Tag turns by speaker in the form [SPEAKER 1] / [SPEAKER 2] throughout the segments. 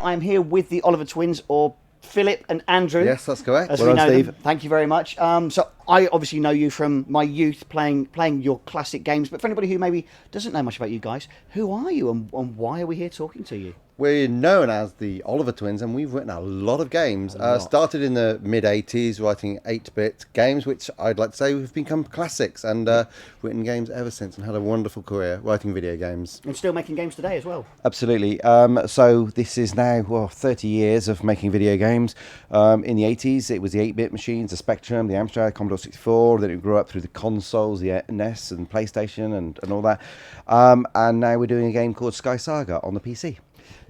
[SPEAKER 1] I'm here with the Oliver twins, or Philip and Andrew.
[SPEAKER 2] Yes, that's correct.
[SPEAKER 1] As we know them. Thank you very much. So I obviously know you from my youth playing your classic games, but for anybody who maybe doesn't know much about you guys, who are you and why are we here talking to you?
[SPEAKER 2] We're known as the Oliver twins, and we've written a lot of games. Started in the mid-80s writing 8-bit games, which I'd like to say have become classics, and written games ever since, and had a wonderful career writing video games.
[SPEAKER 1] And still making games today as well.
[SPEAKER 3] Absolutely. So this is now 30 years of making video games. In the 80s, it was the 8-bit machines, the Spectrum, the Amstrad, Commodore 64. Then it grew up through the consoles, the NES and PlayStation and all that. And now we're doing a game called Sky Saga on the PC.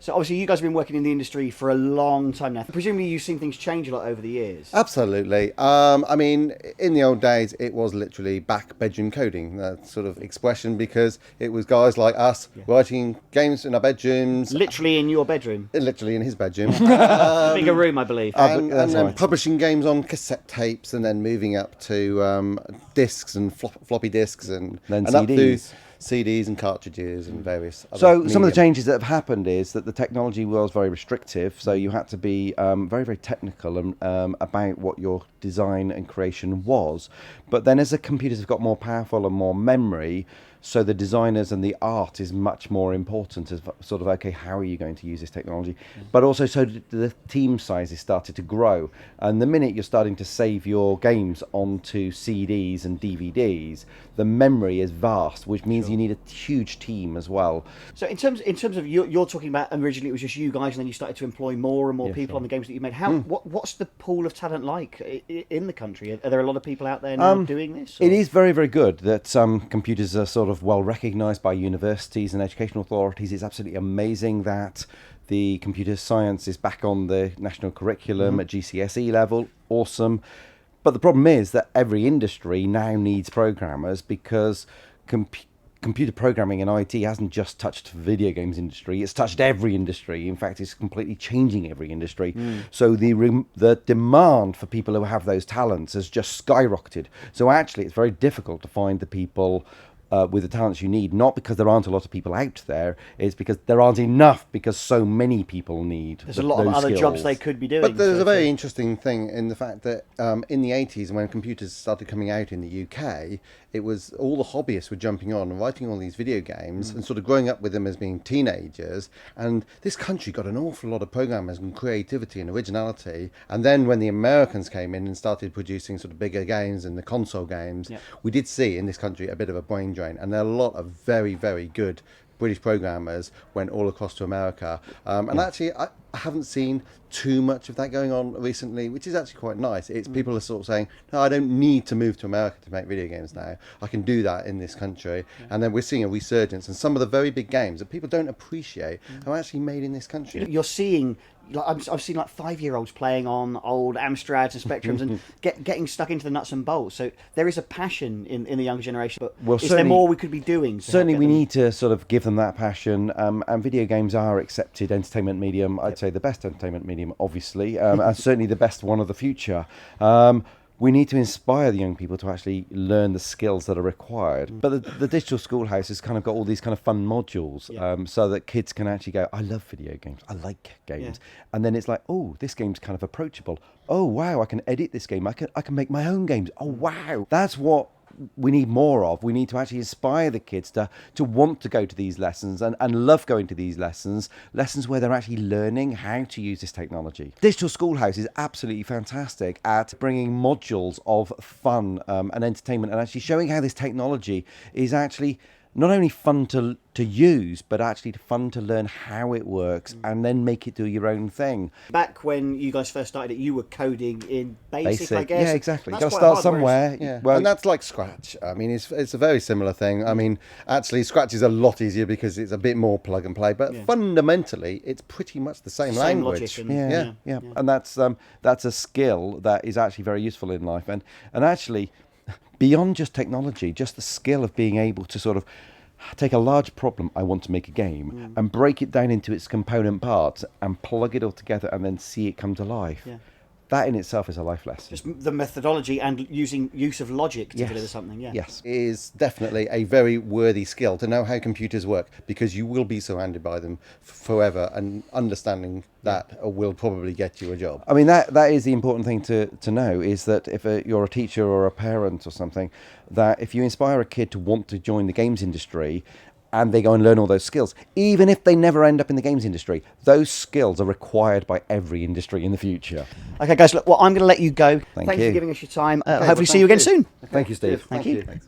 [SPEAKER 1] So obviously you guys have been working in the industry for a long time now. Presumably you've seen things change a lot over the years.
[SPEAKER 2] Absolutely. I mean, in the old days, it was literally back bedroom coding, that sort of expression, because it was guys like us writing games in our bedrooms.
[SPEAKER 1] Literally in your bedroom?
[SPEAKER 2] Literally in his bedroom.
[SPEAKER 1] Bigger room, I believe.
[SPEAKER 2] And then publishing games on cassette tapes, and then moving up to discs and floppy disks, and
[SPEAKER 3] then
[SPEAKER 2] CDs.
[SPEAKER 3] Up through
[SPEAKER 2] CDs and cartridges and various other
[SPEAKER 3] So
[SPEAKER 2] medium.
[SPEAKER 3] some of the changes that have happened is that the technology was very restrictive, so you had to be very, very technical about what your design and creation was. But then as the computers have got more powerful and more memory, so the designers and the art is much more important as sort of, okay, how are you going to use this technology? But also so the team sizes started to grow. And the minute you're starting to save your games onto CDs and DVDs, the memory is vast, which means you need a huge team as well.
[SPEAKER 1] So in terms of you're talking about, originally it was just you guys, and then you started to employ more and more people on the games that you made. What's the pool of talent like in the country? Are there a lot of people out there now doing this? Or?
[SPEAKER 3] It is very, very good that some computers are sort of well recognised by universities and educational authorities. It's absolutely amazing that the computer science is back on the national curriculum at GCSE level. Awesome. But the problem is that every industry now needs programmers, because computer programming and IT hasn't just touched the video games industry, it's touched every industry. In fact, it's completely changing every industry. So the demand for people who have those talents has just skyrocketed. So actually it's very difficult to find the people with the talents you need, not because there aren't a lot of people out there, it's because there aren't enough, because so many people need
[SPEAKER 1] There's a lot of other jobs they could be doing.
[SPEAKER 2] But there's a very interesting thing in the fact that in the 80s, when computers started coming out in the UK, it was all the hobbyists were jumping on and writing all these video games and sort of growing up with them as being teenagers. And this country got an awful lot of programmers and creativity and originality. And then when the Americans came in and started producing sort of bigger games and the console games, we did see in this country a bit of a brain drain. And there are a lot of very, very good British programmers went all across to America. And actually, I haven't seen too much of that going on recently, which is actually quite nice. It's people are sort of saying, no, I don't need to move to America to make video games now. I can do that in this country. And then we're seeing a resurgence, and some of the very big games that people don't appreciate are actually made in this country.
[SPEAKER 1] You're seeing, I've seen like 5-year-olds playing on old Amstrads and Spectrums and getting stuck into the nuts and bolts. So there is a passion in the younger generation. But is there more we could be doing?
[SPEAKER 3] Certainly we need to sort of give them that passion. And video games are accepted entertainment medium. I'd say the best entertainment medium, obviously, and certainly the best one of the future. We need to inspire the young people to actually learn the skills that are required. But the Digital Schoolhouse has kind of got all these kind of fun modules so that kids can actually go, I love video games, I like games. And then it's like, oh, this game's kind of approachable. Oh, wow, I can edit this game. I can make my own games. Oh, wow. That's what we need more of. We need to actually inspire the kids to want to go to these lessons and love going to these lessons where they're actually learning how to use this technology. Digital Schoolhouse is absolutely fantastic at bringing modules of fun and entertainment, and actually showing how this technology is actually not only fun to use, but actually fun to learn how it works and then make it do your own thing.
[SPEAKER 1] Back when you guys first started it, you were coding in BASIC, I guess.
[SPEAKER 3] Yeah, exactly.
[SPEAKER 1] You've
[SPEAKER 3] got to start somewhere.
[SPEAKER 2] Yeah. Well, and that's like Scratch. I mean, it's a very similar thing. I mean, actually, Scratch is a lot easier because it's a bit more plug and play, but fundamentally, it's pretty much the same language.
[SPEAKER 1] Logic
[SPEAKER 3] yeah. And that's a skill that is actually very useful in life. And actually, beyond just technology, just the skill of being able to sort of take a large problem, I want to make a game, and break it down into its component parts and plug it all together and then see it come to life. that in itself is a life lesson.
[SPEAKER 1] Just the methodology and use of logic to
[SPEAKER 3] Yes.
[SPEAKER 1] deliver something. Yeah.
[SPEAKER 3] Yes.
[SPEAKER 2] Is definitely a very worthy skill to know how computers work, because you will be surrounded by them forever, and understanding that will probably get you a job.
[SPEAKER 3] I mean, that is the important thing to know, is that if you're a teacher or a parent or something, that if you inspire a kid to want to join the games industry and they go and learn all those skills, even if they never end up in the games industry, those skills are required by every industry in the future.
[SPEAKER 1] Okay, guys, look, well, I'm going to let you go.
[SPEAKER 3] Thank
[SPEAKER 1] Thanks
[SPEAKER 3] you.
[SPEAKER 1] for giving us your time.
[SPEAKER 2] Okay,
[SPEAKER 1] Hopefully
[SPEAKER 2] well,
[SPEAKER 1] see you again
[SPEAKER 2] thank you.
[SPEAKER 1] soon.
[SPEAKER 3] Thank you, Steve.
[SPEAKER 1] Thank you.
[SPEAKER 2] Thanks.